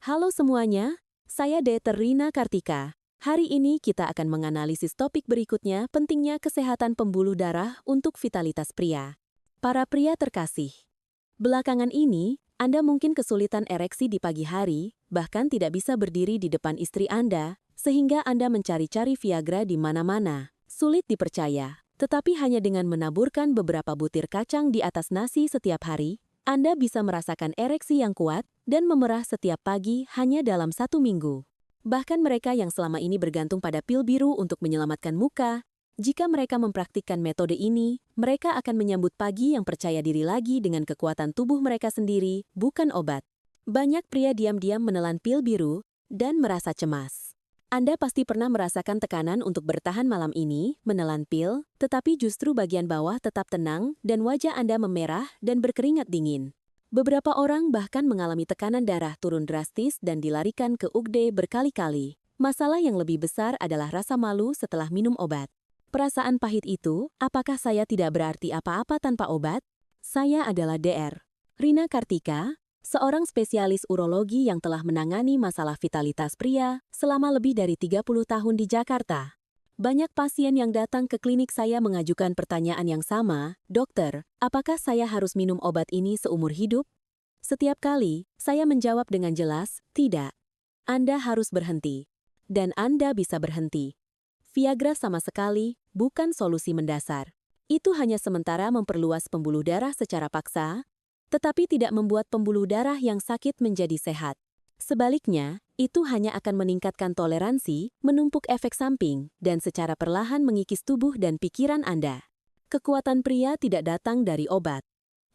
Halo semuanya, saya Dr. Rina Kartika. Hari ini kita akan menganalisis topik berikutnya, pentingnya kesehatan pembuluh darah untuk vitalitas pria. Para pria terkasih, belakangan ini, Anda mungkin kesulitan ereksi di pagi hari, bahkan tidak bisa berdiri di depan istri Anda, sehingga Anda mencari-cari Viagra di mana-mana. Sulit dipercaya, tetapi hanya dengan menaburkan beberapa butir kacang di atas nasi setiap hari, Anda bisa merasakan ereksi yang kuat dan memerah setiap pagi hanya dalam 1 minggu. Bahkan mereka yang selama ini bergantung pada pil biru untuk menyelamatkan muka, jika mereka mempraktikkan metode ini, mereka akan menyambut pagi yang percaya diri lagi dengan kekuatan tubuh mereka sendiri, bukan obat. Banyak pria diam-diam menelan pil biru dan merasa cemas. Anda pasti pernah merasakan tekanan untuk bertahan malam ini, menelan pil, tetapi justru bagian bawah tetap tenang dan wajah Anda memerah dan berkeringat dingin. Beberapa orang bahkan mengalami tekanan darah turun drastis dan dilarikan ke UGD berkali-kali. Masalah yang lebih besar adalah rasa malu setelah minum obat. Perasaan pahit itu, apakah saya tidak berarti apa-apa tanpa obat? Saya adalah Dr. Rina Kartika, seorang spesialis urologi yang telah menangani masalah vitalitas pria selama lebih dari 30 tahun di Jakarta. Banyak pasien yang datang ke klinik saya mengajukan pertanyaan yang sama, "Dokter, apakah saya harus minum obat ini seumur hidup?" Setiap kali, saya menjawab dengan jelas, "Tidak. Anda harus berhenti." Dan Anda bisa berhenti. Viagra sama sekali bukan solusi mendasar. Itu hanya sementara memperluas pembuluh darah secara paksa, tetapi tidak membuat pembuluh darah yang sakit menjadi sehat. Sebaliknya, itu hanya akan meningkatkan toleransi, menumpuk efek samping, dan secara perlahan mengikis tubuh dan pikiran Anda. Kekuatan pria tidak datang dari obat.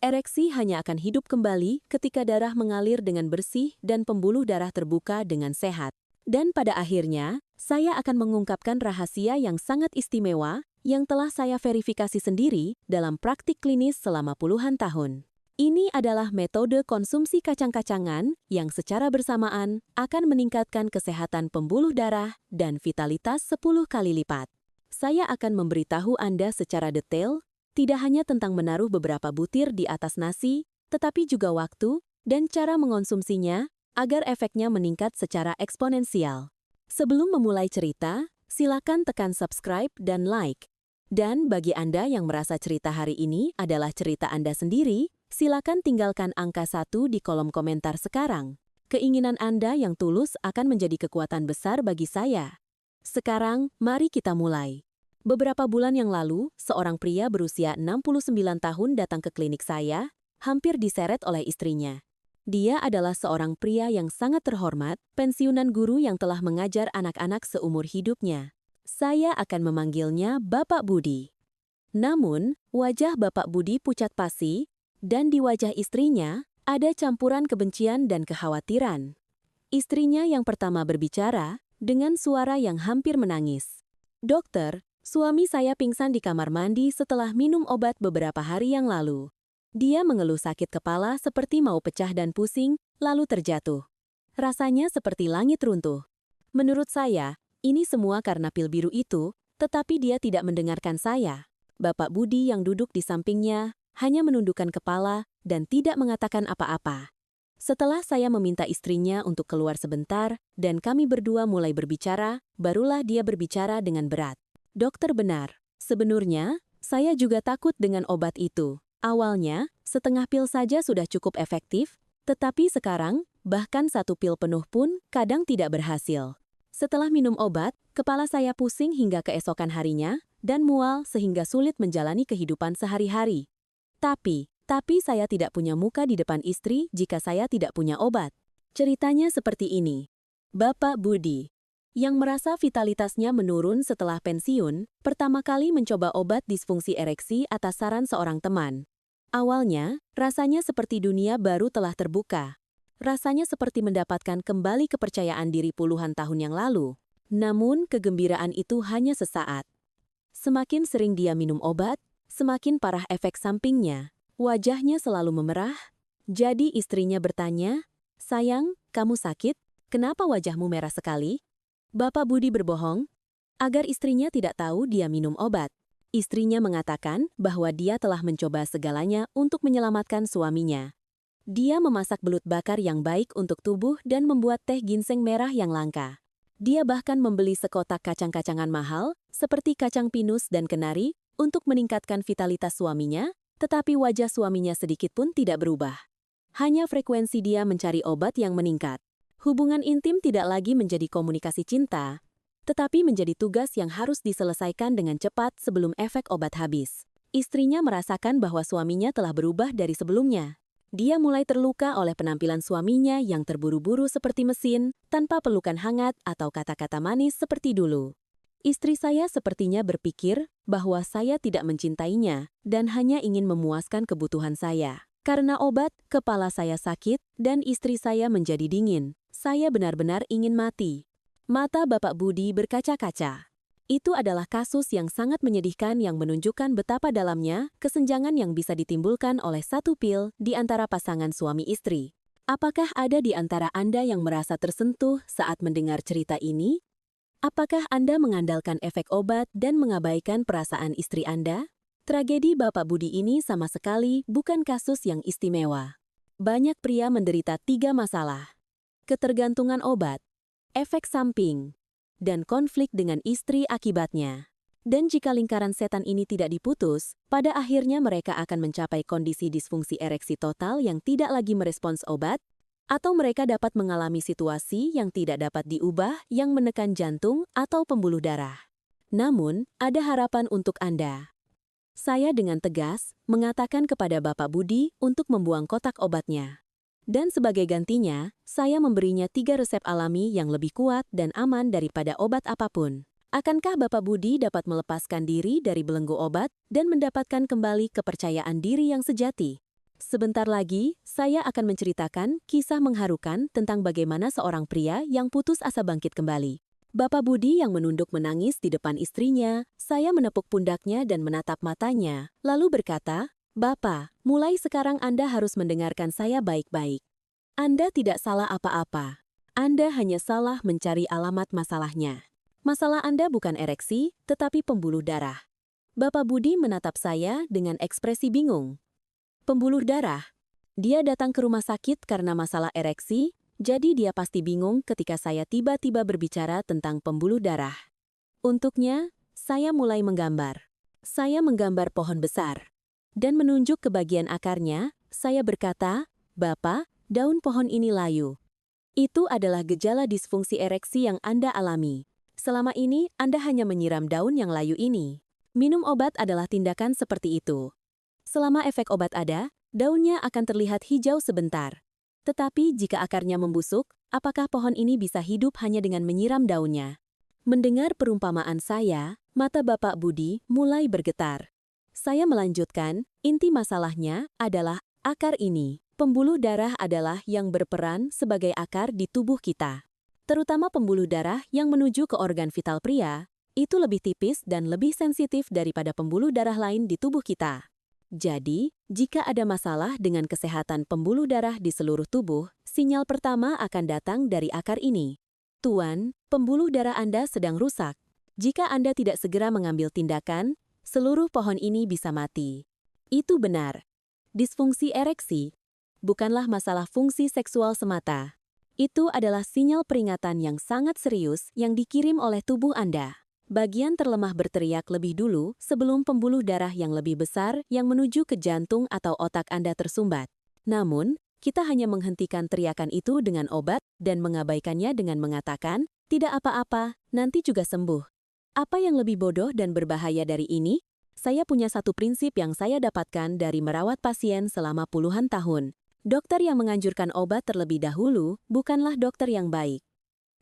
Ereksi hanya akan hidup kembali ketika darah mengalir dengan bersih dan pembuluh darah terbuka dengan sehat. Dan pada akhirnya, saya akan mengungkapkan rahasia yang sangat istimewa yang telah saya verifikasi sendiri dalam praktik klinis selama puluhan tahun. Ini adalah metode konsumsi kacang-kacangan yang secara bersamaan akan meningkatkan kesehatan pembuluh darah dan vitalitas 10 kali lipat. Saya akan memberitahu Anda secara detail, tidak hanya tentang menaruh beberapa butir di atas nasi, tetapi juga waktu dan cara mengonsumsinya agar efeknya meningkat secara eksponensial. Sebelum memulai cerita, silakan tekan subscribe dan like. Dan bagi Anda yang merasa cerita hari ini adalah cerita Anda sendiri, silakan tinggalkan angka 1 di kolom komentar sekarang. Keinginan Anda yang tulus akan menjadi kekuatan besar bagi saya. Sekarang, mari kita mulai. Beberapa bulan yang lalu, seorang pria berusia 69 tahun datang ke klinik saya, hampir diseret oleh istrinya. Dia adalah seorang pria yang sangat terhormat, pensiunan guru yang telah mengajar anak-anak seumur hidupnya. Saya akan memanggilnya Bapak Budi. Namun, wajah Bapak Budi pucat pasi, dan di wajah istrinya ada campuran kebencian dan kekhawatiran. Istrinya yang pertama berbicara dengan suara yang hampir menangis. "Dokter, suami saya pingsan di kamar mandi setelah minum obat beberapa hari yang lalu. Dia mengeluh sakit kepala seperti mau pecah dan pusing, lalu terjatuh. Rasanya seperti langit runtuh. Menurut saya, ini semua karena pil biru itu, tetapi dia tidak mendengarkan saya." Bapak Budi yang duduk di sampingnya hanya menundukkan kepala dan tidak mengatakan apa-apa. Setelah saya meminta istrinya untuk keluar sebentar dan kami berdua mulai berbicara, barulah dia berbicara dengan berat. "Dokter, benar. Sebenarnya, saya juga takut dengan obat itu. Awalnya, setengah pil saja sudah cukup efektif, tetapi sekarang, bahkan 1 pil penuh pun kadang tidak berhasil. Setelah minum obat, kepala saya pusing hingga keesokan harinya, dan mual sehingga sulit menjalani kehidupan sehari-hari. Tapi saya tidak punya muka di depan istri jika saya tidak punya obat." Ceritanya seperti ini. Bapak Budi, yang merasa vitalitasnya menurun setelah pensiun, pertama kali mencoba obat disfungsi ereksi atas saran seorang teman. Awalnya, rasanya seperti dunia baru telah terbuka. Rasanya seperti mendapatkan kembali kepercayaan diri puluhan tahun yang lalu. Namun, kegembiraan itu hanya sesaat. Semakin sering dia minum obat, semakin parah efek sampingnya. Wajahnya selalu memerah. Jadi istrinya bertanya, "Sayang, kamu sakit? Kenapa wajahmu merah sekali?" Bapak Budi berbohong agar istrinya tidak tahu dia minum obat. Istrinya mengatakan bahwa dia telah mencoba segalanya untuk menyelamatkan suaminya. Dia memasak belut bakar yang baik untuk tubuh dan membuat teh ginseng merah yang langka. Dia bahkan membeli sekotak kacang-kacangan mahal, seperti kacang pinus dan kenari, untuk meningkatkan vitalitas suaminya, tetapi wajah suaminya sedikit pun tidak berubah. Hanya frekuensi dia mencari obat yang meningkat. Hubungan intim tidak lagi menjadi komunikasi cinta, tetapi menjadi tugas yang harus diselesaikan dengan cepat sebelum efek obat habis. Istrinya merasakan bahwa suaminya telah berubah dari sebelumnya. Dia mulai terluka oleh penampilan suaminya yang terburu-buru seperti mesin, tanpa pelukan hangat atau kata-kata manis seperti dulu. Istri saya sepertinya berpikir bahwa saya tidak mencintainya dan hanya ingin memuaskan kebutuhan saya. Karena obat, kepala saya sakit dan istri saya menjadi dingin. Saya benar-benar ingin mati. Mata Bapak Budi berkaca-kaca. Itu adalah kasus yang sangat menyedihkan yang menunjukkan betapa dalamnya kesenjangan yang bisa ditimbulkan oleh satu pil di antara pasangan suami istri. Apakah ada di antara Anda yang merasa tersentuh saat mendengar cerita ini? Apakah Anda mengandalkan efek obat dan mengabaikan perasaan istri Anda? Tragedi Bapak Budi ini sama sekali bukan kasus yang istimewa. Banyak pria menderita 3 masalah: ketergantungan obat, efek samping, dan konflik dengan istri akibatnya. Dan jika lingkaran setan ini tidak diputus, pada akhirnya mereka akan mencapai kondisi disfungsi ereksi total yang tidak lagi merespons obat, atau mereka dapat mengalami situasi yang tidak dapat diubah yang menekan jantung atau pembuluh darah. Namun, ada harapan untuk Anda. Saya dengan tegas mengatakan kepada Bapak Budi untuk membuang kotak obatnya. Dan sebagai gantinya, saya memberinya 3 resep alami yang lebih kuat dan aman daripada obat apapun. Akankah Bapak Budi dapat melepaskan diri dari belenggu obat dan mendapatkan kembali kepercayaan diri yang sejati? Sebentar lagi, saya akan menceritakan kisah mengharukan tentang bagaimana seorang pria yang putus asa bangkit kembali. Bapak Budi yang menunduk menangis di depan istrinya, saya menepuk pundaknya dan menatap matanya, lalu berkata, "Bapak, mulai sekarang Anda harus mendengarkan saya baik-baik. Anda tidak salah apa-apa. Anda hanya salah mencari alamat masalahnya. Masalah Anda bukan ereksi, tetapi pembuluh darah." Bapak Budi menatap saya dengan ekspresi bingung. Pembuluh darah? Dia datang ke rumah sakit karena masalah ereksi, jadi dia pasti bingung ketika saya tiba-tiba berbicara tentang pembuluh darah. Untuknya, saya mulai menggambar. Saya menggambar pohon besar. Dan menunjuk ke bagian akarnya, saya berkata, "Bapak, daun pohon ini layu. Itu adalah gejala disfungsi ereksi yang Anda alami. Selama ini, Anda hanya menyiram daun yang layu ini. Minum obat adalah tindakan seperti itu. Selama efek obat ada, daunnya akan terlihat hijau sebentar. Tetapi jika akarnya membusuk, apakah pohon ini bisa hidup hanya dengan menyiram daunnya?" Mendengar perumpamaan saya, mata Bapak Budi mulai bergetar. Saya melanjutkan, inti masalahnya adalah akar ini. Pembuluh darah adalah yang berperan sebagai akar di tubuh kita. Terutama pembuluh darah yang menuju ke organ vital pria, itu lebih tipis dan lebih sensitif daripada pembuluh darah lain di tubuh kita. Jadi, jika ada masalah dengan kesehatan pembuluh darah di seluruh tubuh, sinyal pertama akan datang dari akar ini. Tuan, pembuluh darah Anda sedang rusak. Jika Anda tidak segera mengambil tindakan, seluruh pohon ini bisa mati. Itu benar. Disfungsi ereksi bukanlah masalah fungsi seksual semata. Itu adalah sinyal peringatan yang sangat serius yang dikirim oleh tubuh Anda. Bagian terlemah berteriak lebih dulu sebelum pembuluh darah yang lebih besar yang menuju ke jantung atau otak Anda tersumbat. Namun, kita hanya menghentikan teriakan itu dengan obat dan mengabaikannya dengan mengatakan, "Tidak apa-apa, nanti juga sembuh." Apa yang lebih bodoh dan berbahaya dari ini? Saya punya satu prinsip yang saya dapatkan dari merawat pasien selama puluhan tahun. Dokter yang menganjurkan obat terlebih dahulu bukanlah dokter yang baik.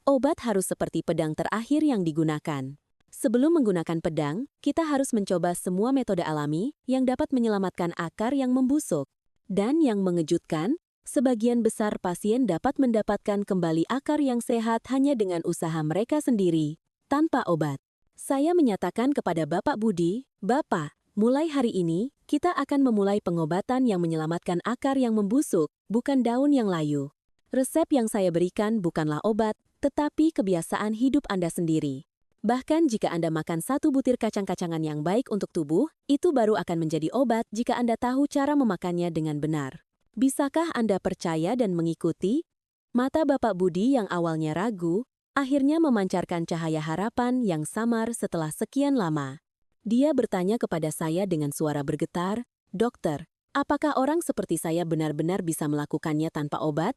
Obat harus seperti pedang terakhir yang digunakan. Sebelum menggunakan pedang, kita harus mencoba semua metode alami yang dapat menyelamatkan akar yang membusuk. Dan yang mengejutkan, sebagian besar pasien dapat mendapatkan kembali akar yang sehat hanya dengan usaha mereka sendiri, tanpa obat. Saya menyatakan kepada Bapak Budi, "Bapak, mulai hari ini, kita akan memulai pengobatan yang menyelamatkan akar yang membusuk, bukan daun yang layu." Resep yang saya berikan bukanlah obat, tetapi kebiasaan hidup Anda sendiri. Bahkan jika Anda makan 1 butir kacang-kacangan yang baik untuk tubuh, itu baru akan menjadi obat jika Anda tahu cara memakannya dengan benar. Bisakah Anda percaya dan mengikuti? Mata Bapak Budi yang awalnya ragu, akhirnya memancarkan cahaya harapan yang samar setelah sekian lama. Dia bertanya kepada saya dengan suara bergetar, "Dokter, apakah orang seperti saya benar-benar bisa melakukannya tanpa obat?"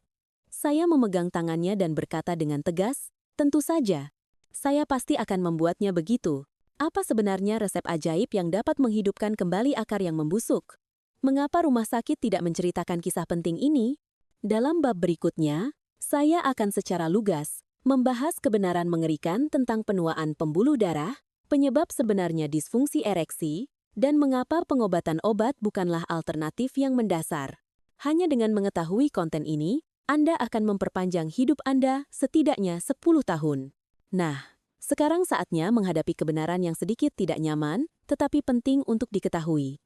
Saya memegang tangannya dan berkata dengan tegas, "Tentu saja. Saya pasti akan membuatnya begitu." Apa sebenarnya resep ajaib yang dapat menghidupkan kembali akar yang membusuk? Mengapa rumah sakit tidak menceritakan kisah penting ini? Dalam bab berikutnya, saya akan secara lugas membahas kebenaran mengerikan tentang penuaan pembuluh darah, penyebab sebenarnya disfungsi ereksi, dan mengapa pengobatan obat bukanlah alternatif yang mendasar. Hanya dengan mengetahui konten ini, Anda akan memperpanjang hidup Anda setidaknya 10 tahun. Nah, sekarang saatnya menghadapi kebenaran yang sedikit tidak nyaman, tetapi penting untuk diketahui.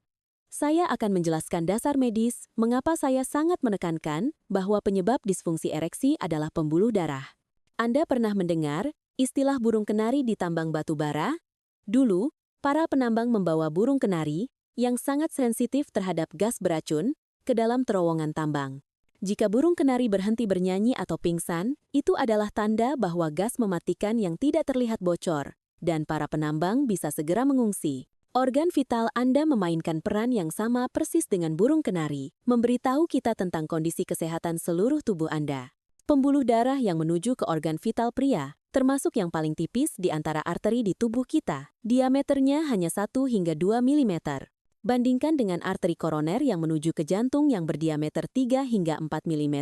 Saya akan menjelaskan dasar medis mengapa saya sangat menekankan bahwa penyebab disfungsi ereksi adalah pembuluh darah. Anda pernah mendengar istilah burung kenari di tambang batu bara? Dulu, para penambang membawa burung kenari yang sangat sensitif terhadap gas beracun ke dalam terowongan tambang. Jika burung kenari berhenti bernyanyi atau pingsan, itu adalah tanda bahwa gas mematikan yang tidak terlihat bocor, dan para penambang bisa segera mengungsi. Organ vital Anda memainkan peran yang sama persis dengan burung kenari, memberitahu kita tentang kondisi kesehatan seluruh tubuh Anda. Pembuluh darah yang menuju ke organ vital pria, termasuk yang paling tipis di antara arteri di tubuh kita, diameternya hanya 1 hingga 2 mm. Bandingkan dengan arteri koroner yang menuju ke jantung yang berdiameter 3 hingga 4 mm,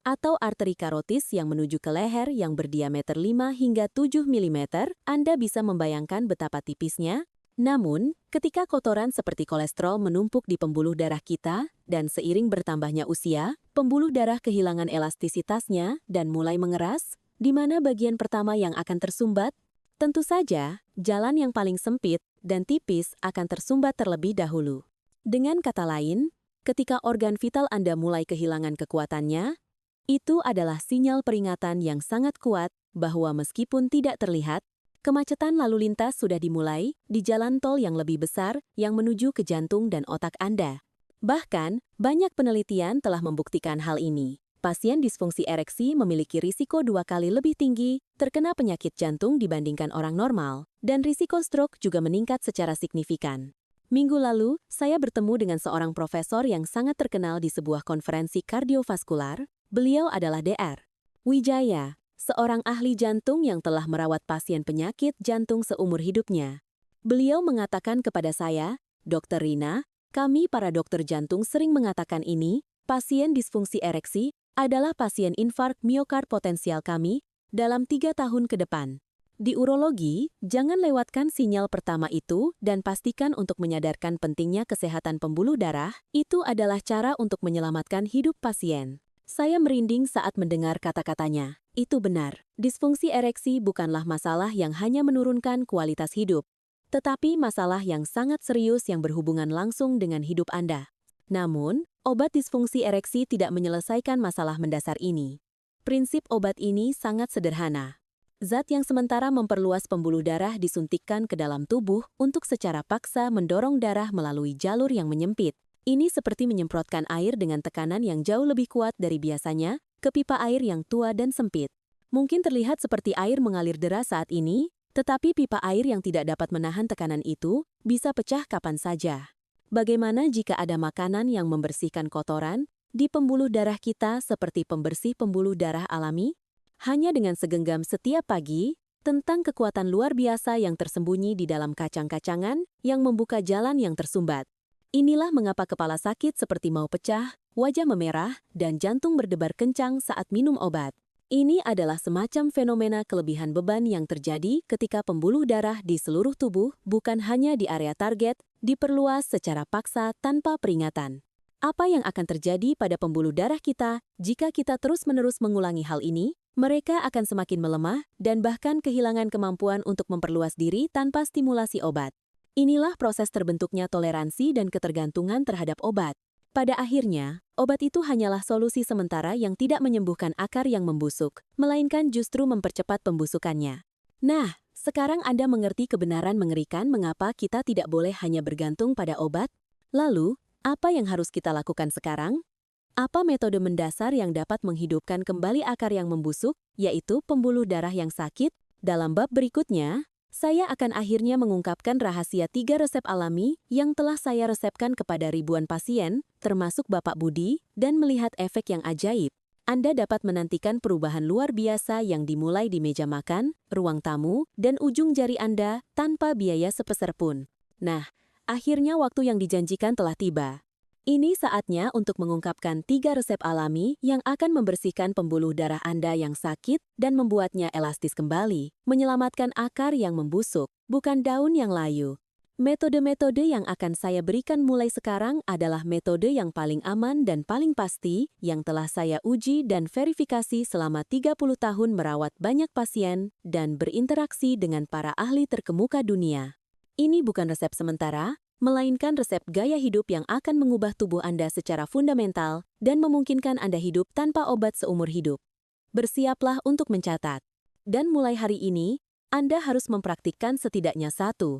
atau arteri karotis yang menuju ke leher yang berdiameter 5 hingga 7 mm, Anda bisa membayangkan betapa tipisnya. Namun, ketika kotoran seperti kolesterol menumpuk di pembuluh darah kita, dan seiring bertambahnya usia, pembuluh darah kehilangan elastisitasnya dan mulai mengeras, di mana bagian pertama yang akan tersumbat? Tentu saja, jalan yang paling sempit dan tipis akan tersumbat terlebih dahulu. Dengan kata lain, ketika organ vital Anda mulai kehilangan kekuatannya, itu adalah sinyal peringatan yang sangat kuat bahwa meskipun tidak terlihat, kemacetan lalu lintas sudah dimulai di jalan tol yang lebih besar yang menuju ke jantung dan otak Anda. Bahkan, banyak penelitian telah membuktikan hal ini. Pasien disfungsi ereksi memiliki risiko 2 kali lebih tinggi terkena penyakit jantung dibandingkan orang normal, dan risiko stroke juga meningkat secara signifikan. Minggu lalu, saya bertemu dengan seorang profesor yang sangat terkenal di sebuah konferensi kardiovaskular. Beliau adalah Dr. Wijaya, seorang ahli jantung yang telah merawat pasien penyakit jantung seumur hidupnya. Beliau mengatakan kepada saya, "Dr. Rina, kami para dokter jantung sering mengatakan ini, pasien disfungsi ereksi adalah pasien infark miokard potensial kami dalam 3 tahun ke depan. Di urologi, jangan lewatkan sinyal pertama itu dan pastikan untuk menyadarkan pentingnya kesehatan pembuluh darah, itu adalah cara untuk menyelamatkan hidup pasien." Saya merinding saat mendengar kata-katanya. Itu benar, disfungsi ereksi bukanlah masalah yang hanya menurunkan kualitas hidup, tetapi masalah yang sangat serius yang berhubungan langsung dengan hidup Anda. Namun, obat disfungsi ereksi tidak menyelesaikan masalah mendasar ini. Prinsip obat ini sangat sederhana. Zat yang sementara memperluas pembuluh darah disuntikkan ke dalam tubuh untuk secara paksa mendorong darah melalui jalur yang menyempit. Ini seperti menyemprotkan air dengan tekanan yang jauh lebih kuat dari biasanya ke pipa air yang tua dan sempit. Mungkin terlihat seperti air mengalir deras saat ini, tetapi pipa air yang tidak dapat menahan tekanan itu bisa pecah kapan saja. Bagaimana jika ada makanan yang membersihkan kotoran di pembuluh darah kita seperti pembersih pembuluh darah alami? Hanya dengan segenggam setiap pagi, tentang kekuatan luar biasa yang tersembunyi di dalam kacang-kacangan yang membuka jalan yang tersumbat. Inilah mengapa kepala sakit seperti mau pecah, wajah memerah, dan jantung berdebar kencang saat minum obat. Ini adalah semacam fenomena kelebihan beban yang terjadi ketika pembuluh darah di seluruh tubuh, bukan hanya di area target, diperluas secara paksa tanpa peringatan. Apa yang akan terjadi pada pembuluh darah kita jika kita terus-menerus mengulangi hal ini? Mereka akan semakin melemah dan bahkan kehilangan kemampuan untuk memperluas diri tanpa stimulasi obat. Inilah proses terbentuknya toleransi dan ketergantungan terhadap obat. Pada akhirnya, obat itu hanyalah solusi sementara yang tidak menyembuhkan akar yang membusuk, melainkan justru mempercepat pembusukannya. Nah, sekarang Anda mengerti kebenaran mengerikan mengapa kita tidak boleh hanya bergantung pada obat? Lalu, apa yang harus kita lakukan sekarang? Apa metode mendasar yang dapat menghidupkan kembali akar yang membusuk, yaitu pembuluh darah yang sakit? Dalam bab berikutnya, saya akan akhirnya mengungkapkan rahasia 3 resep alami yang telah saya resepkan kepada ribuan pasien, termasuk Bapak Budi, dan melihat efek yang ajaib. Anda dapat menantikan perubahan luar biasa yang dimulai di meja makan, ruang tamu, dan ujung jari Anda tanpa biaya sepeser pun. Nah, akhirnya waktu yang dijanjikan telah tiba. Ini saatnya untuk mengungkapkan 3 resep alami yang akan membersihkan pembuluh darah Anda yang sakit dan membuatnya elastis kembali, menyelamatkan akar yang membusuk, bukan daun yang layu. Metode-metode yang akan saya berikan mulai sekarang adalah metode yang paling aman dan paling pasti yang telah saya uji dan verifikasi selama 30 tahun merawat banyak pasien dan berinteraksi dengan para ahli terkemuka dunia. Ini bukan resep sementara, melainkan resep gaya hidup yang akan mengubah tubuh Anda secara fundamental dan memungkinkan Anda hidup tanpa obat seumur hidup. Bersiaplah untuk mencatat. Dan mulai hari ini, Anda harus mempraktikkan setidaknya 1.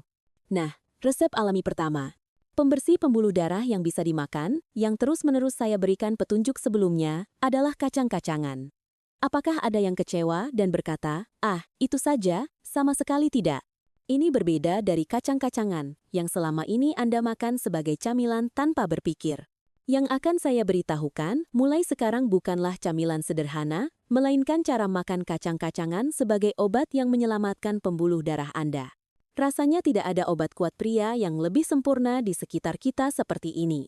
Nah, resep alami pertama. Pembersih pembuluh darah yang bisa dimakan, yang terus-menerus saya berikan petunjuk sebelumnya, adalah kacang-kacangan. Apakah ada yang kecewa dan berkata, itu saja, sama sekali tidak. Ini berbeda dari kacang-kacangan yang selama ini Anda makan sebagai camilan tanpa berpikir. Yang akan saya beritahukan mulai sekarang bukanlah camilan sederhana, melainkan cara makan kacang-kacangan sebagai obat yang menyelamatkan pembuluh darah Anda. Rasanya tidak ada obat kuat pria yang lebih sempurna di sekitar kita seperti ini.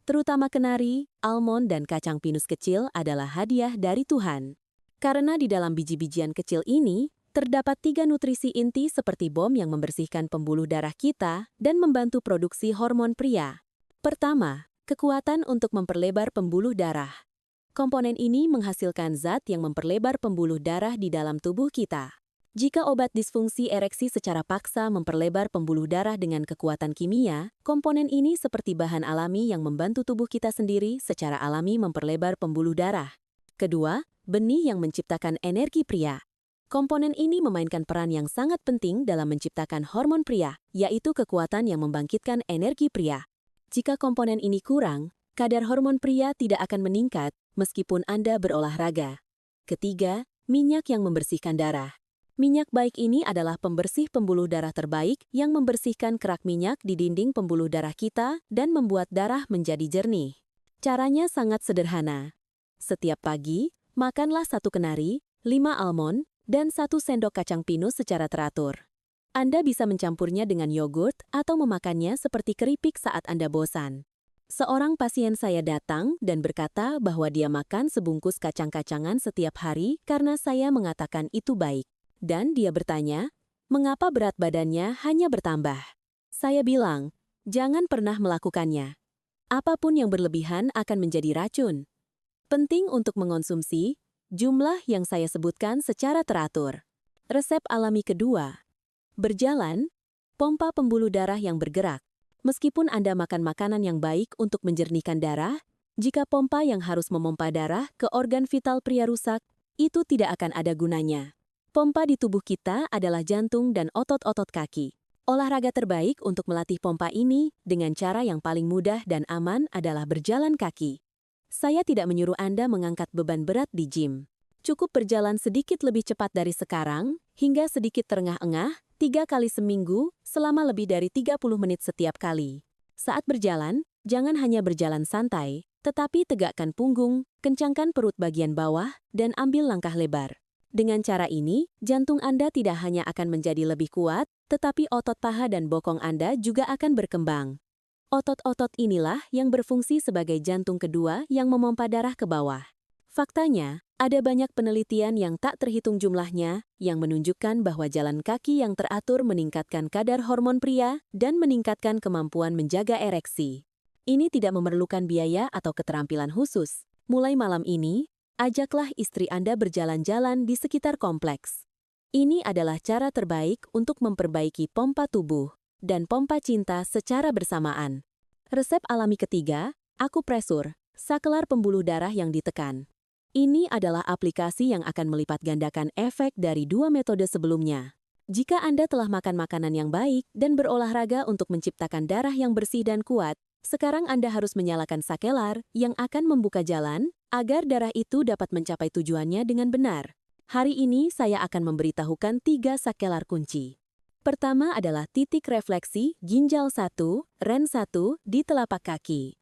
Terutama kenari, almond, dan kacang pinus kecil adalah hadiah dari Tuhan. Karena di dalam biji-bijian kecil ini, terdapat 3 nutrisi inti seperti bom yang membersihkan pembuluh darah kita dan membantu produksi hormon pria. Pertama, kekuatan untuk memperlebar pembuluh darah. Komponen ini menghasilkan zat yang memperlebar pembuluh darah di dalam tubuh kita. Jika obat disfungsi ereksi secara paksa memperlebar pembuluh darah dengan kekuatan kimia, komponen ini seperti bahan alami yang membantu tubuh kita sendiri secara alami memperlebar pembuluh darah. Kedua, benih yang menciptakan energi pria. Komponen ini memainkan peran yang sangat penting dalam menciptakan hormon pria, yaitu kekuatan yang membangkitkan energi pria. Jika komponen ini kurang, kadar hormon pria tidak akan meningkat meskipun Anda berolahraga. Ketiga, minyak yang membersihkan darah. Minyak baik ini adalah pembersih pembuluh darah terbaik yang membersihkan kerak minyak di dinding pembuluh darah kita dan membuat darah menjadi jernih. Caranya sangat sederhana. Setiap pagi, makanlah 1 kenari, 5 almond, dan 1 sendok kacang pinus secara teratur. Anda bisa mencampurnya dengan yogurt atau memakannya seperti keripik saat Anda bosan. Seorang pasien saya datang dan berkata bahwa dia makan sebungkus kacang-kacangan setiap hari karena saya mengatakan itu baik. Dan dia bertanya, mengapa berat badannya hanya bertambah? Saya bilang, jangan pernah melakukannya. Apapun yang berlebihan akan menjadi racun. Penting untuk mengonsumsi jumlah yang saya sebutkan secara teratur. Resep alami kedua. Berjalan, pompa pembuluh darah yang bergerak. Meskipun Anda makan makanan yang baik untuk menjernihkan darah, jika pompa yang harus memompa darah ke organ vital pria rusak, itu tidak akan ada gunanya. Pompa di tubuh kita adalah jantung dan otot-otot kaki. Olahraga terbaik untuk melatih pompa ini dengan cara yang paling mudah dan aman adalah berjalan kaki. Saya tidak menyuruh Anda mengangkat beban berat di gym. Cukup berjalan sedikit lebih cepat dari sekarang, hingga sedikit terengah-engah, 3 kali seminggu, selama lebih dari 30 menit setiap kali. Saat berjalan, jangan hanya berjalan santai, tetapi tegakkan punggung, kencangkan perut bagian bawah, dan ambil langkah lebar. Dengan cara ini, jantung Anda tidak hanya akan menjadi lebih kuat, tetapi otot paha dan bokong Anda juga akan berkembang. Otot-otot inilah yang berfungsi sebagai jantung kedua yang memompa darah ke bawah. Faktanya, ada banyak penelitian yang tak terhitung jumlahnya yang menunjukkan bahwa jalan kaki yang teratur meningkatkan kadar hormon pria dan meningkatkan kemampuan menjaga ereksi. Ini tidak memerlukan biaya atau keterampilan khusus. Mulai malam ini, ajaklah istri Anda berjalan-jalan di sekitar kompleks. Ini adalah cara terbaik untuk memperbaiki pompa tubuh dan pompa cinta secara bersamaan. Resep alami ketiga, akupresur, sakelar pembuluh darah yang ditekan. Ini adalah aplikasi yang akan melipat gandakan efek dari 2 metode sebelumnya. Jika Anda telah makan makanan yang baik dan berolahraga untuk menciptakan darah yang bersih dan kuat, Sekarang Anda harus menyalakan sakelar yang akan membuka jalan agar darah itu dapat mencapai tujuannya dengan benar. Hari ini saya akan memberitahukan 3 sakelar kunci. Pertama adalah titik refleksi ginjal 1, REN 1 di telapak kaki.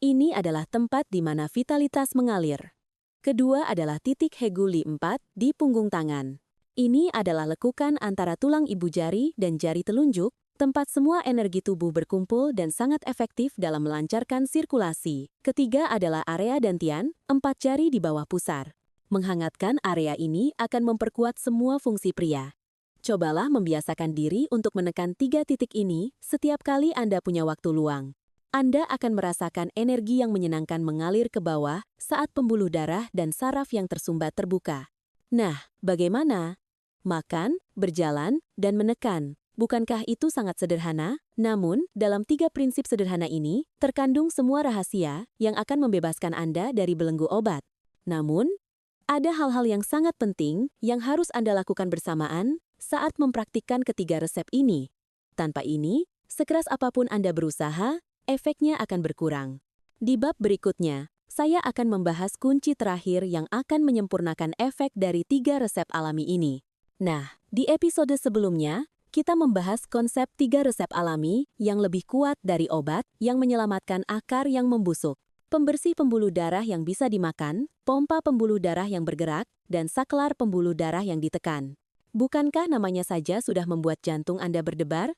Ini adalah tempat di mana vitalitas mengalir. Kedua adalah titik Heguli 4 di punggung tangan. Ini adalah lekukan antara tulang ibu jari dan jari telunjuk, tempat semua energi tubuh berkumpul dan sangat efektif dalam melancarkan sirkulasi. Ketiga adalah area dantian, 4 jari di bawah pusar. Menghangatkan area ini akan memperkuat semua fungsi pria. Cobalah membiasakan diri untuk menekan 3 titik ini setiap kali Anda punya waktu luang. Anda akan merasakan energi yang menyenangkan mengalir ke bawah saat pembuluh darah dan saraf yang tersumbat terbuka. Nah, bagaimana? Makan, berjalan, dan menekan. Bukankah itu sangat sederhana? Namun, dalam 3 prinsip sederhana ini, terkandung semua rahasia yang akan membebaskan Anda dari belenggu obat. Namun, ada hal-hal yang sangat penting yang harus Anda lakukan bersamaan saat mempraktikkan ketiga resep ini. Tanpa ini, sekeras apapun Anda berusaha, efeknya akan berkurang. Di bab berikutnya, saya akan membahas kunci terakhir yang akan menyempurnakan efek dari 3 resep alami ini. Nah, di episode sebelumnya, kita membahas konsep 3 resep alami yang lebih kuat dari obat yang menyelamatkan akar yang membusuk, pembersih pembuluh darah yang bisa dimakan, pompa pembuluh darah yang bergerak, dan saklar pembuluh darah yang ditekan. Bukankah namanya saja sudah membuat jantung Anda berdebar?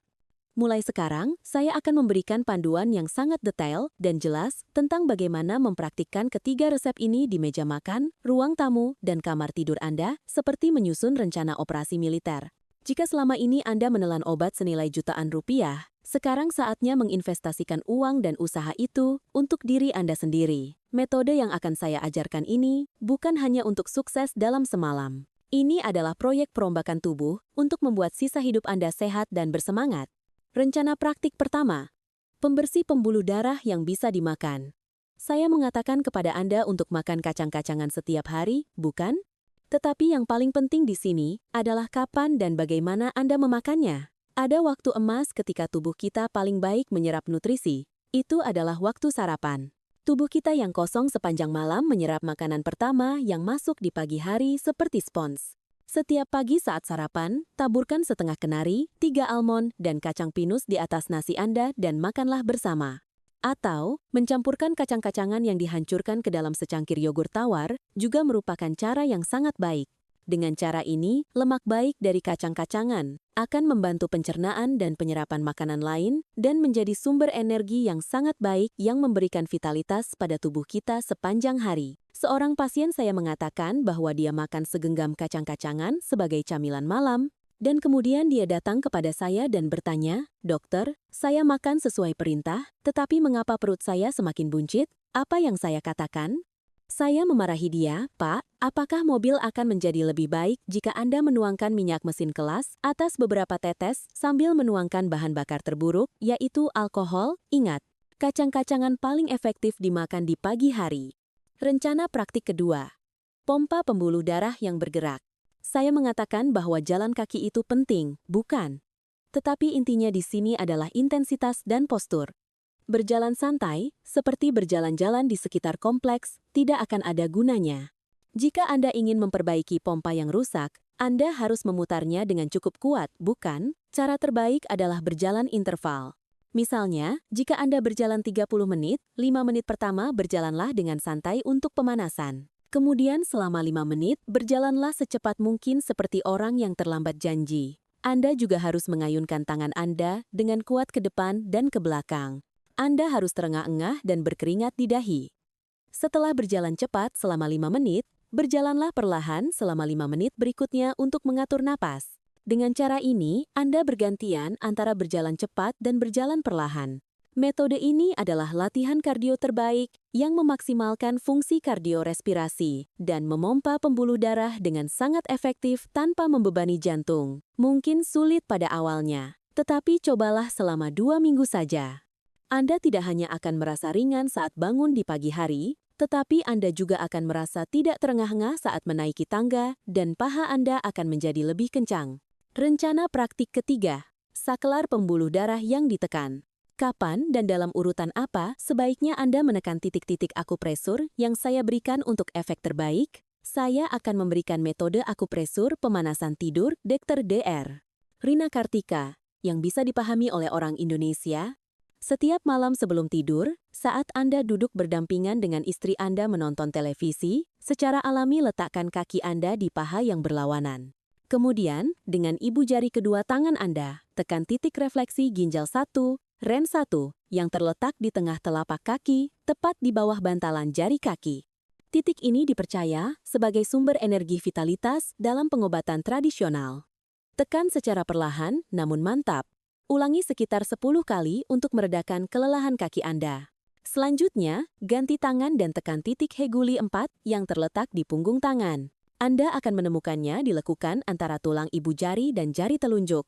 Mulai sekarang, saya akan memberikan panduan yang sangat detail dan jelas tentang bagaimana mempraktikkan ketiga resep ini di meja makan, ruang tamu, dan kamar tidur Anda, seperti menyusun rencana operasi militer. Jika selama ini Anda menelan obat senilai jutaan rupiah, sekarang saatnya menginvestasikan uang dan usaha itu untuk diri Anda sendiri. Metode yang akan saya ajarkan ini bukan hanya untuk sukses dalam semalam. Ini adalah proyek perombakan tubuh untuk membuat sisa hidup Anda sehat dan bersemangat. Rencana praktik pertama, pembersih pembuluh darah yang bisa dimakan. Saya mengatakan kepada Anda untuk makan kacang-kacangan setiap hari, bukan? Tetapi yang paling penting di sini adalah kapan dan bagaimana Anda memakannya. Ada waktu emas ketika tubuh kita paling baik menyerap nutrisi. Itu adalah waktu sarapan. Tubuh kita yang kosong sepanjang malam menyerap makanan pertama yang masuk di pagi hari seperti spons. Setiap pagi saat sarapan, taburkan setengah kenari, 3 almond, dan kacang pinus di atas nasi Anda dan makanlah bersama. Atau, mencampurkan kacang-kacangan yang dihancurkan ke dalam secangkir yogurt tawar juga merupakan cara yang sangat baik. Dengan cara ini, lemak baik dari kacang-kacangan akan membantu pencernaan dan penyerapan makanan lain dan menjadi sumber energi yang sangat baik yang memberikan vitalitas pada tubuh kita sepanjang hari. Seorang pasien saya mengatakan bahwa dia makan segenggam kacang-kacangan sebagai camilan malam, dan kemudian dia datang kepada saya dan bertanya, "Dokter, saya makan sesuai perintah, tetapi mengapa perut saya semakin buncit? Apa yang saya katakan?" Saya memarahi dia, "Pak, apakah mobil akan menjadi lebih baik jika Anda menuangkan minyak mesin kelas atas beberapa tetes sambil menuangkan bahan bakar terburuk, yaitu alkohol? Ingat, kacang-kacangan paling efektif dimakan di pagi hari." Rencana praktik kedua, pompa pembuluh darah yang bergerak. Saya mengatakan bahwa jalan kaki itu penting, bukan? Tetapi intinya di sini adalah intensitas dan postur. Berjalan santai, seperti berjalan-jalan di sekitar kompleks, tidak akan ada gunanya. Jika Anda ingin memperbaiki pompa yang rusak, Anda harus memutarnya dengan cukup kuat, bukan? Cara terbaik adalah berjalan interval. Misalnya, jika Anda berjalan 30 menit, 5 menit pertama berjalanlah dengan santai untuk pemanasan. Kemudian selama 5 menit, berjalanlah secepat mungkin seperti orang yang terlambat janji. Anda juga harus mengayunkan tangan Anda dengan kuat ke depan dan ke belakang. Anda harus terengah-engah dan berkeringat di dahi. Setelah berjalan cepat selama 5 menit, berjalanlah perlahan selama 5 menit berikutnya untuk mengatur napas. Dengan cara ini, Anda bergantian antara berjalan cepat dan berjalan perlahan. Metode ini adalah latihan kardio terbaik yang memaksimalkan fungsi kardiorespirasi dan memompa pembuluh darah dengan sangat efektif tanpa membebani jantung. Mungkin sulit pada awalnya, tetapi cobalah selama 2 minggu saja. Anda tidak hanya akan merasa ringan saat bangun di pagi hari, tetapi Anda juga akan merasa tidak terengah-engah saat menaiki tangga dan paha Anda akan menjadi lebih kencang. Rencana praktik ketiga, saklar pembuluh darah yang ditekan. Kapan dan dalam urutan apa sebaiknya Anda menekan titik-titik akupresur yang saya berikan untuk efek terbaik? Saya akan memberikan metode akupresur pemanasan tidur Dr. Dr. Rina Kartika, yang bisa dipahami oleh orang Indonesia. Setiap malam sebelum tidur, saat Anda duduk berdampingan dengan istri Anda menonton televisi, secara alami letakkan kaki Anda di paha yang berlawanan. Kemudian, dengan ibu jari kedua tangan Anda, tekan titik refleksi ginjal 1, REN 1, yang terletak di tengah telapak kaki, tepat di bawah bantalan jari kaki. Titik ini dipercaya sebagai sumber energi vitalitas dalam pengobatan tradisional. Tekan secara perlahan, namun mantap. Ulangi sekitar 10 kali untuk meredakan kelelahan kaki Anda. Selanjutnya, ganti tangan dan tekan titik Heguli 4 yang terletak di punggung tangan. Anda akan menemukannya dilekukan antara tulang ibu jari dan jari telunjuk.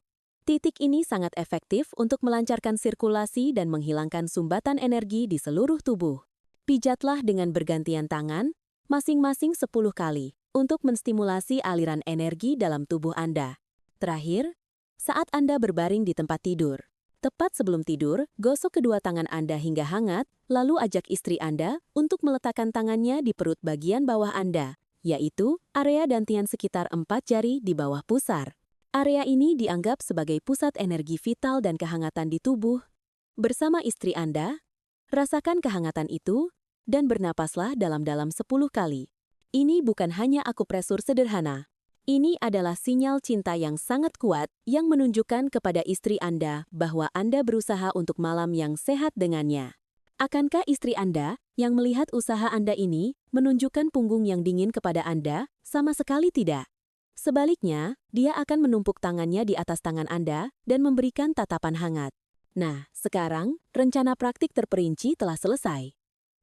Titik ini sangat efektif untuk melancarkan sirkulasi dan menghilangkan sumbatan energi di seluruh tubuh. Pijatlah dengan bergantian tangan, masing-masing 10 kali, untuk menstimulasi aliran energi dalam tubuh Anda. Terakhir, saat Anda berbaring di tempat tidur, tepat sebelum tidur, gosok kedua tangan Anda hingga hangat, lalu ajak istri Anda untuk meletakkan tangannya di perut bagian bawah Anda, yaitu area dantian sekitar 4 jari di bawah pusar. Area ini dianggap sebagai pusat energi vital dan kehangatan di tubuh. Bersama istri Anda, rasakan kehangatan itu dan bernapaslah dalam-dalam 10 kali. Ini bukan hanya akupresur sederhana. Ini adalah sinyal cinta yang sangat kuat yang menunjukkan kepada istri Anda bahwa Anda berusaha untuk malam yang sehat dengannya. Akankah istri Anda yang melihat usaha Anda ini menunjukkan punggung yang dingin kepada Anda? Sama sekali tidak. Sebaliknya, dia akan menumpuk tangannya di atas tangan Anda dan memberikan tatapan hangat. Nah, sekarang, rencana praktik terperinci telah selesai.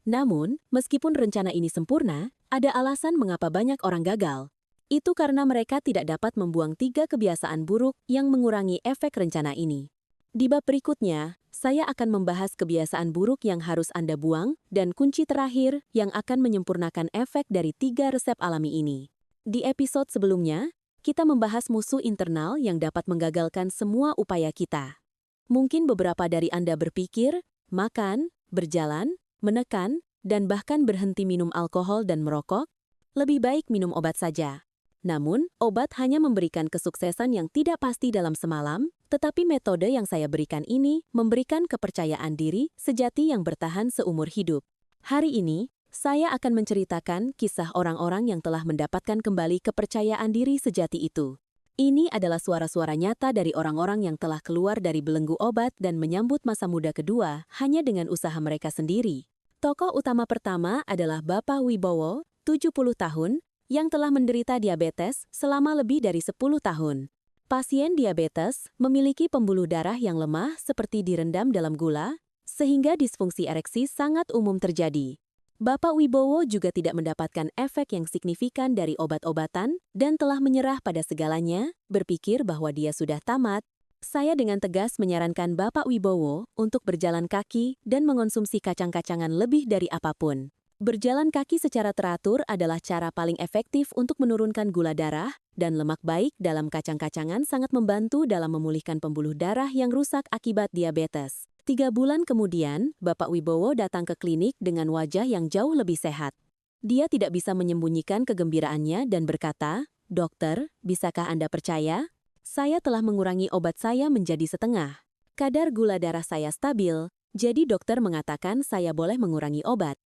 Namun, meskipun rencana ini sempurna, ada alasan mengapa banyak orang gagal. Itu karena mereka tidak dapat membuang 3 kebiasaan buruk yang mengurangi efek rencana ini. Di bab berikutnya, saya akan membahas kebiasaan buruk yang harus Anda buang dan kunci terakhir yang akan menyempurnakan efek dari 3 resep alami ini. Di episode sebelumnya, kita membahas musuh internal yang dapat menggagalkan semua upaya kita. Mungkin beberapa dari Anda berpikir, makan, berjalan, menekan, dan bahkan berhenti minum alkohol dan merokok, lebih baik minum obat saja. Namun, obat hanya memberikan kesuksesan yang tidak pasti dalam semalam, tetapi metode yang saya berikan ini memberikan kepercayaan diri sejati yang bertahan seumur hidup. Hari ini, saya akan menceritakan kisah orang-orang yang telah mendapatkan kembali kepercayaan diri sejati itu. Ini adalah suara-suara nyata dari orang-orang yang telah keluar dari belenggu obat dan menyambut masa muda kedua hanya dengan usaha mereka sendiri. Tokoh utama pertama adalah Bapak Wibowo, 70 tahun, yang telah menderita diabetes selama lebih dari 10 tahun. Pasien diabetes memiliki pembuluh darah yang lemah seperti direndam dalam gula, sehingga disfungsi ereksi sangat umum terjadi. Bapak Wibowo juga tidak mendapatkan efek yang signifikan dari obat-obatan dan telah menyerah pada segalanya, berpikir bahwa dia sudah tamat. Saya dengan tegas menyarankan Bapak Wibowo untuk berjalan kaki dan mengonsumsi kacang-kacangan lebih dari apapun. Berjalan kaki secara teratur adalah cara paling efektif untuk menurunkan gula darah, dan lemak baik dalam kacang-kacangan sangat membantu dalam memulihkan pembuluh darah yang rusak akibat diabetes. 3 bulan kemudian, Bapak Wibowo datang ke klinik dengan wajah yang jauh lebih sehat. Dia tidak bisa menyembunyikan kegembiraannya dan berkata, "Dokter, bisakah Anda percaya? Saya telah mengurangi obat saya menjadi setengah. Kadar gula darah saya stabil, jadi dokter mengatakan saya boleh mengurangi obat."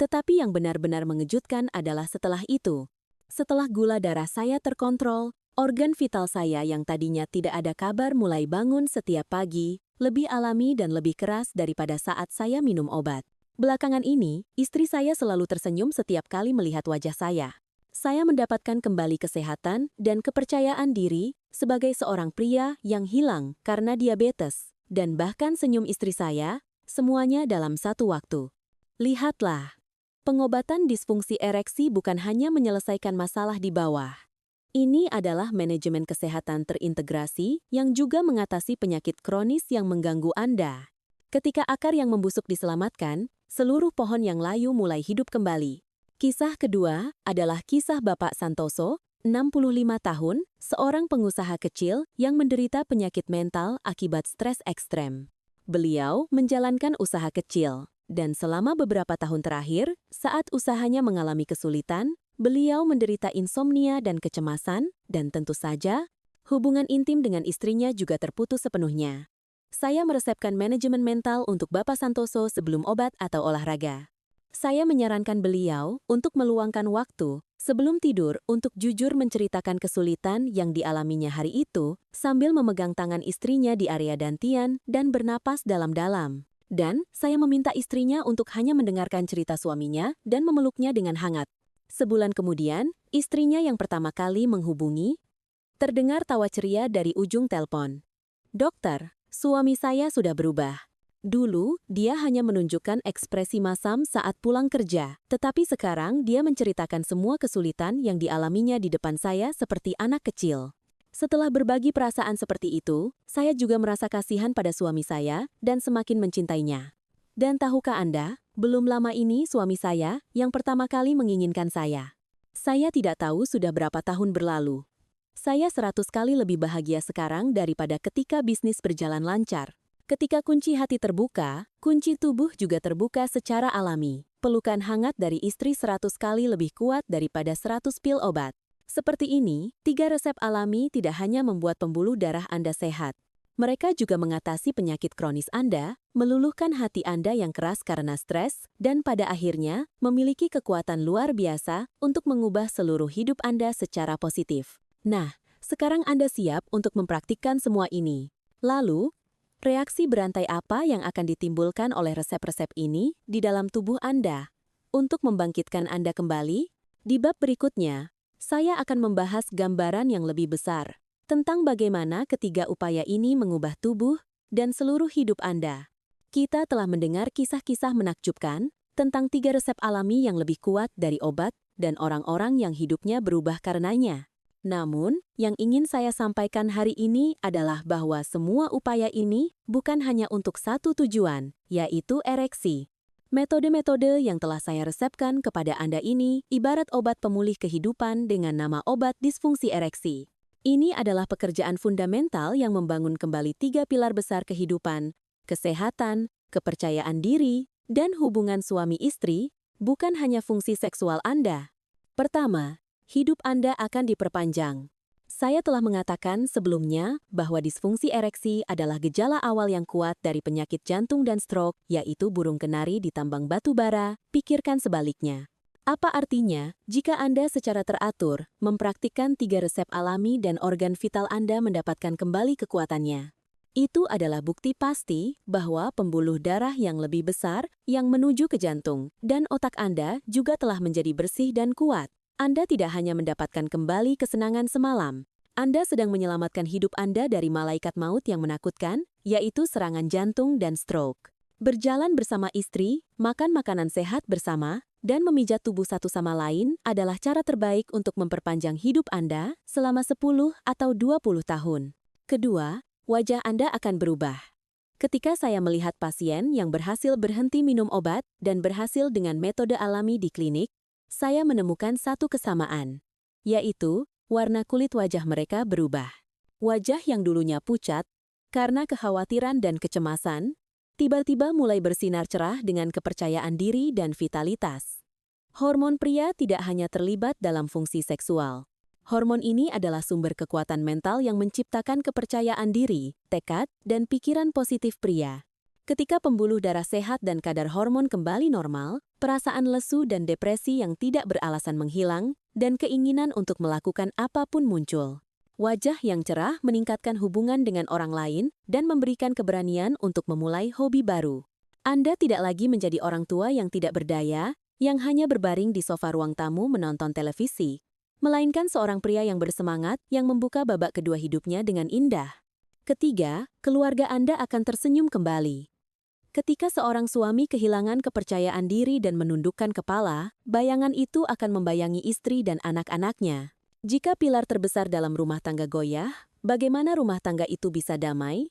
Tetapi yang benar-benar mengejutkan adalah setelah itu. Setelah gula darah saya terkontrol, organ vital saya yang tadinya tidak ada kabar mulai bangun setiap pagi, lebih alami dan lebih keras daripada saat saya minum obat. Belakangan ini, istri saya selalu tersenyum setiap kali melihat wajah saya. Saya mendapatkan kembali kesehatan dan kepercayaan diri sebagai seorang pria yang hilang karena diabetes, dan bahkan senyum istri saya, semuanya dalam satu waktu. Lihatlah, pengobatan disfungsi ereksi bukan hanya menyelesaikan masalah di bawah. Ini adalah manajemen kesehatan terintegrasi yang juga mengatasi penyakit kronis yang mengganggu Anda. Ketika akar yang membusuk diselamatkan, seluruh pohon yang layu mulai hidup kembali. Kisah kedua adalah kisah Bapak Santoso, 65 tahun, seorang pengusaha kecil yang menderita penyakit mental akibat stres ekstrem. beliau menjalankan usaha kecil. Dan selama beberapa tahun terakhir, saat usahanya mengalami kesulitan, beliau menderita insomnia dan kecemasan, dan tentu saja, hubungan intim dengan istrinya juga terputus sepenuhnya. Saya meresepkan manajemen mental untuk Bapak Santoso sebelum obat atau olahraga. Saya menyarankan beliau untuk meluangkan waktu sebelum tidur untuk jujur menceritakan kesulitan yang dialaminya hari itu sambil memegang tangan istrinya di area dantian dan bernapas dalam-dalam. Dan saya meminta istrinya untuk hanya mendengarkan cerita suaminya dan memeluknya dengan hangat. Sebulan kemudian, istrinya yang pertama kali menghubungi, terdengar tawa ceria dari ujung telepon. "Dokter, suami saya sudah berubah. Dulu, dia hanya menunjukkan ekspresi masam saat pulang kerja, tetapi sekarang dia menceritakan semua kesulitan yang dialaminya di depan saya seperti anak kecil." Setelah berbagi perasaan seperti itu, saya juga merasa kasihan pada suami saya dan semakin mencintainya. Dan tahukah Anda, belum lama ini suami saya yang pertama kali menginginkan saya. Saya tidak tahu sudah berapa tahun berlalu. Saya 100 kali lebih bahagia sekarang daripada ketika bisnis berjalan lancar. Ketika kunci hati terbuka, kunci tubuh juga terbuka secara alami. Pelukan hangat dari istri 100 kali lebih kuat daripada 100 pil obat. Seperti ini, 3 resep alami tidak hanya membuat pembuluh darah Anda sehat. Mereka juga mengatasi penyakit kronis Anda, meluluhkan hati Anda yang keras karena stres, dan pada akhirnya memiliki kekuatan luar biasa untuk mengubah seluruh hidup Anda secara positif. Nah, sekarang Anda siap untuk mempraktikkan semua ini. Lalu, reaksi berantai apa yang akan ditimbulkan oleh resep-resep ini di dalam tubuh Anda? Untuk membangkitkan Anda kembali, di bab berikutnya, saya akan membahas gambaran yang lebih besar tentang bagaimana ketiga upaya ini mengubah tubuh dan seluruh hidup Anda. Kita telah mendengar kisah-kisah menakjubkan tentang 3 resep alami yang lebih kuat dari obat dan orang-orang yang hidupnya berubah karenanya. Namun, yang ingin saya sampaikan hari ini adalah bahwa semua upaya ini bukan hanya untuk satu tujuan, yaitu ereksi. Metode-metode yang telah saya resepkan kepada Anda ini ibarat obat pemulih kehidupan dengan nama obat disfungsi ereksi. Ini adalah pekerjaan fundamental yang membangun kembali 3 pilar besar kehidupan, kesehatan, kepercayaan diri, dan hubungan suami istri, bukan hanya fungsi seksual Anda. Pertama, hidup Anda akan diperpanjang. Saya telah mengatakan sebelumnya bahwa disfungsi ereksi adalah gejala awal yang kuat dari penyakit jantung dan stroke, yaitu burung kenari di tambang batu bara. Pikirkan sebaliknya. Apa artinya jika Anda secara teratur mempraktikkan 3 resep alami dan organ vital Anda mendapatkan kembali kekuatannya? Itu adalah bukti pasti bahwa pembuluh darah yang lebih besar yang menuju ke jantung dan otak Anda juga telah menjadi bersih dan kuat. Anda tidak hanya mendapatkan kembali kesenangan semalam, Anda sedang menyelamatkan hidup Anda dari malaikat maut yang menakutkan, yaitu serangan jantung dan stroke. Berjalan bersama istri, makan makanan sehat bersama, dan memijat tubuh satu sama lain adalah cara terbaik untuk memperpanjang hidup Anda selama 10 atau 20 tahun. Kedua, wajah Anda akan berubah. Ketika saya melihat pasien yang berhasil berhenti minum obat dan berhasil dengan metode alami di klinik, saya menemukan satu kesamaan, yaitu warna kulit wajah mereka berubah. Wajah yang dulunya pucat karena kekhawatiran dan kecemasan, tiba-tiba mulai bersinar cerah dengan kepercayaan diri dan vitalitas. Hormon pria tidak hanya terlibat dalam fungsi seksual. Hormon ini adalah sumber kekuatan mental yang menciptakan kepercayaan diri, tekad, dan pikiran positif pria. Ketika pembuluh darah sehat dan kadar hormon kembali normal, perasaan lesu dan depresi yang tidak beralasan menghilang, dan keinginan untuk melakukan apapun muncul. Wajah yang cerah meningkatkan hubungan dengan orang lain dan memberikan keberanian untuk memulai hobi baru. Anda tidak lagi menjadi orang tua yang tidak berdaya, yang hanya berbaring di sofa ruang tamu menonton televisi, melainkan seorang pria yang bersemangat yang membuka babak kedua hidupnya dengan indah. Ketiga, keluarga Anda akan tersenyum kembali. Ketika seorang suami kehilangan kepercayaan diri dan menundukkan kepala, bayangan itu akan membayangi istri dan anak-anaknya. Jika pilar terbesar dalam rumah tangga goyah, bagaimana rumah tangga itu bisa damai?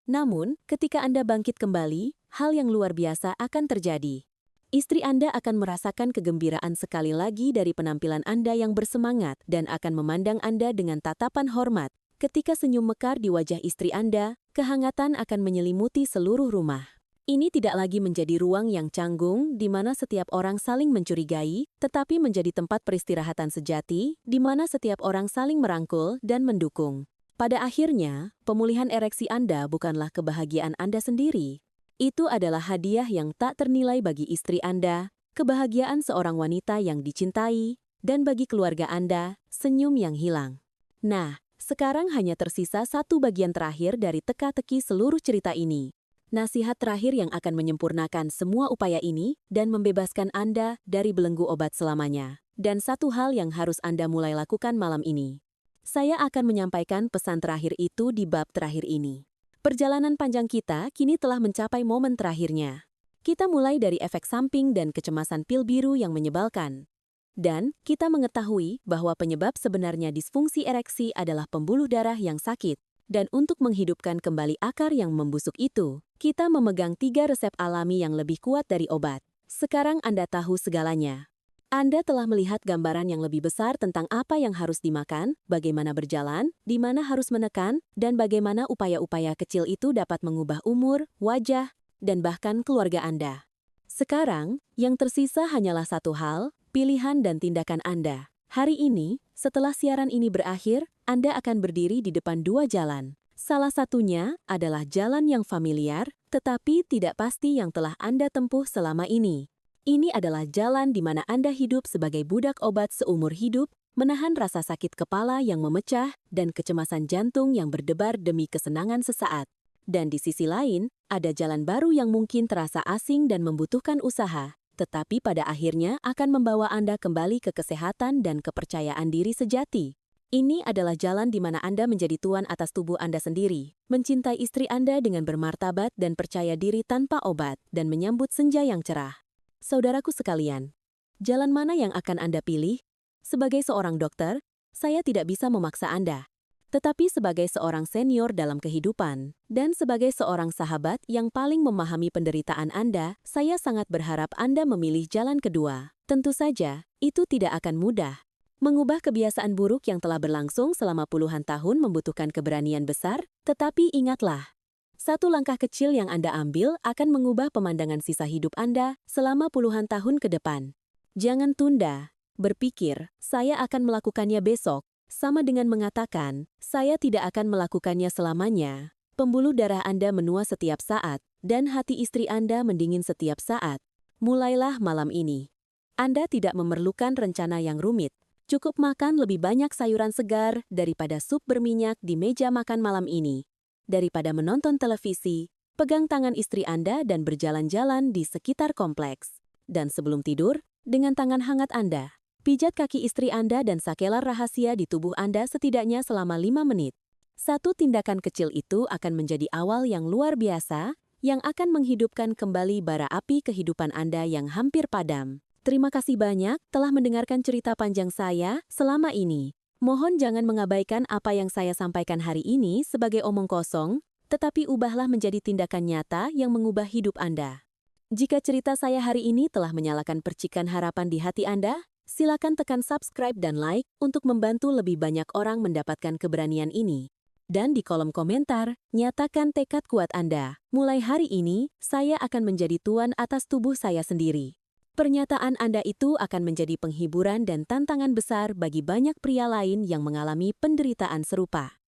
Namun, ketika Anda bangkit kembali, hal yang luar biasa akan terjadi. Istri Anda akan merasakan kegembiraan sekali lagi dari penampilan Anda yang bersemangat dan akan memandang Anda dengan tatapan hormat. Ketika senyum mekar di wajah istri Anda, kehangatan akan menyelimuti seluruh rumah. Ini tidak lagi menjadi ruang yang canggung di mana setiap orang saling mencurigai, tetapi menjadi tempat peristirahatan sejati di mana setiap orang saling merangkul dan mendukung. Pada akhirnya, pemulihan ereksi Anda bukanlah kebahagiaan Anda sendiri. Itu adalah hadiah yang tak ternilai bagi istri Anda, kebahagiaan seorang wanita yang dicintai, dan bagi keluarga Anda, senyum yang hilang. Nah, sekarang hanya tersisa satu bagian terakhir dari teka-teki seluruh cerita ini. Nasihat terakhir yang akan menyempurnakan semua upaya ini dan membebaskan Anda dari belenggu obat selamanya. Dan satu hal yang harus Anda mulai lakukan malam ini. Saya akan menyampaikan pesan terakhir itu di bab terakhir ini. Perjalanan panjang kita kini telah mencapai momen terakhirnya. Kita mulai dari efek samping dan kecemasan pil biru yang menyebalkan. Dan kita mengetahui bahwa penyebab sebenarnya disfungsi ereksi adalah pembuluh darah yang sakit. Dan untuk menghidupkan kembali akar yang membusuk itu, kita memegang 3 resep alami yang lebih kuat dari obat. Sekarang Anda tahu segalanya. Anda telah melihat gambaran yang lebih besar tentang apa yang harus dimakan, bagaimana berjalan, di mana harus menekan, dan bagaimana upaya-upaya kecil itu dapat mengubah umur, wajah, dan bahkan keluarga Anda. Sekarang, yang tersisa hanyalah satu hal, pilihan dan tindakan Anda. Hari ini, setelah siaran ini berakhir, Anda akan berdiri di depan 2 jalan. Salah satunya adalah jalan yang familiar, tetapi tidak pasti yang telah Anda tempuh selama ini. Ini adalah jalan di mana Anda hidup sebagai budak obat seumur hidup, menahan rasa sakit kepala yang memecah dan kecemasan jantung yang berdebar demi kesenangan sesaat. Dan di sisi lain, ada jalan baru yang mungkin terasa asing dan membutuhkan usaha, tetapi pada akhirnya akan membawa Anda kembali ke kesehatan dan kepercayaan diri sejati. Ini adalah jalan di mana Anda menjadi tuan atas tubuh Anda sendiri, mencintai istri Anda dengan bermartabat dan percaya diri tanpa obat, dan menyambut senja yang cerah. Saudaraku sekalian, jalan mana yang akan Anda pilih? Sebagai seorang dokter, saya tidak bisa memaksa Anda. Tetapi sebagai seorang senior dalam kehidupan, dan sebagai seorang sahabat yang paling memahami penderitaan Anda, saya sangat berharap Anda memilih jalan kedua. Tentu saja, itu tidak akan mudah. Mengubah kebiasaan buruk yang telah berlangsung selama puluhan tahun membutuhkan keberanian besar, tetapi ingatlah, satu langkah kecil yang Anda ambil akan mengubah pemandangan sisa hidup Anda selama puluhan tahun ke depan. Jangan tunda. Berpikir, saya akan melakukannya besok, sama dengan mengatakan, saya tidak akan melakukannya selamanya. Pembuluh darah Anda menua setiap saat, dan hati istri Anda mendingin setiap saat. Mulailah malam ini. Anda tidak memerlukan rencana yang rumit. Cukup makan lebih banyak sayuran segar daripada sup berminyak di meja makan malam ini. Daripada menonton televisi, pegang tangan istri Anda dan berjalan-jalan di sekitar kompleks. Dan sebelum tidur, dengan tangan hangat Anda, pijat kaki istri Anda dan sakelar rahasia di tubuh Anda setidaknya selama 5 menit. Satu tindakan kecil itu akan menjadi awal yang luar biasa, yang akan menghidupkan kembali bara api kehidupan Anda yang hampir padam. Terima kasih banyak telah mendengarkan cerita panjang saya selama ini. Mohon jangan mengabaikan apa yang saya sampaikan hari ini sebagai omong kosong, tetapi ubahlah menjadi tindakan nyata yang mengubah hidup Anda. Jika cerita saya hari ini telah menyalakan percikan harapan di hati Anda, silakan tekan subscribe dan like untuk membantu lebih banyak orang mendapatkan keberanian ini. Dan di kolom komentar, nyatakan tekad kuat Anda. Mulai hari ini, saya akan menjadi tuan atas tubuh saya sendiri. Pernyataan Anda itu akan menjadi penghiburan dan tantangan besar bagi banyak pria lain yang mengalami penderitaan serupa.